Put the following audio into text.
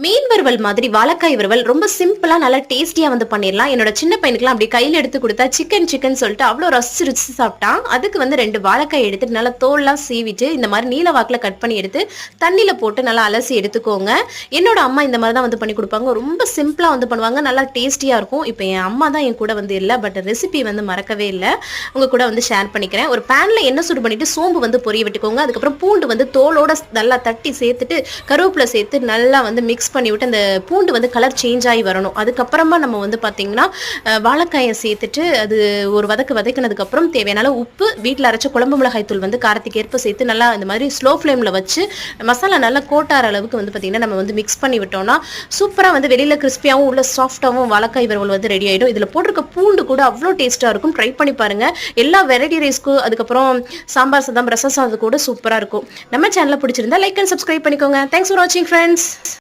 மீன் வறுவல் மாதிரி வாழைக்காய் வறுவல் ரொம்ப சிம்பிளா நல்லா டேஸ்டியா வந்து பண்ணிடலாம். என்னோட சின்ன பையனுக்குலாம் அப்படி கையில எடுத்து கொடுத்தா சிக்கன் சொல்லிட்டு அவ்வளோ ரசிச்சு சாப்பிட்டான். அதுக்கு வந்து 2 வாழைக்காய் எடுத்துட்டு நல்லா தோல்லாம் சீவிட்டு இந்த மாதிரி நீல வாக்குல கட் பண்ணி எடுத்து தண்ணியில போட்டு நல்லா அலசி எடுத்துக்கோங்க. என்னோட அம்மா இந்த மாதிரி தான் வந்து பண்ணி கொடுப்பாங்க. ரொம்ப சிம்பிளா வந்து பண்ணுவாங்க, நல்லா டேஸ்டியா இருக்கும். இப்போ என் அம்மா தான் என் கூட வந்து இல்லை, பட் ரெசிபி வந்து மறக்கவே இல்லை, உங்க கூட வந்து ஷேர் பண்ணிக்கிறேன். ஒரு பேன்ல எண்ணெய் சூடு பண்ணிட்டு சோம்பு வந்து பொரிய விட்டுக்கோங்க. அதுக்கப்புறம் பூண்டு வந்து தோலோட நல்லா தட்டி சேர்த்துட்டு கருவேப்பிலை சேர்த்து நல்லா வந்து மிக்ஸ் பண்ணி விட்டு அந்த பூண்டு வந்து கலர் சேஞ்ச் ஆகி வரணும். அதுக்கப்புறமா நம்ம வந்து பார்த்தீங்கன்னா வாழைக்காயை சேர்த்துட்டு அது ஒரு வதக்கினதுக்கப்புறம் தேவையான உப்பு, வீட்டில் அரைச்ச குழம்பு மிளகாய் தூள் வந்து காரத்துக்கு ஏற்ப சேர்த்து நல்லா இந்த மாதிரி ஸ்லோ ஃப்ளேமில் வச்சு மசாலா நல்லா கோட்டார அளவுக்கு வந்து பார்த்தீங்கன்னா நம்ம வந்து மிக்ஸ் பண்ணி விட்டோம்னா சூப்பராக வந்து வெளியில் கிறிஸ்பியாகவும் உள்ள சாஃப்டாகவும் வாழைக்காய் வறுவல் வந்து ரெடி ஆகிடும். இதில் போட்டிருக்க பூண்டு கூட அவ்வளோ டேஸ்ட்டாக இருக்கும். ட்ரை பண்ணி பாருங்கள். எல்லா வெரைட்டி ரைஸ்க்கு அதுக்கப்புறம் சாம்பார் சாதம், ரசம் சாதம் கூட சூப்பராக இருக்கும். நம்ம சேனலை பிடிச்சிருந்தா லைக் அண்ட் சப்ஸ்கிரைப் பண்ணிக்கோங்க. தேங்க்ஸ் ஃபார் வாட்சிங் ஃப்ரெண்ட்ஸ்.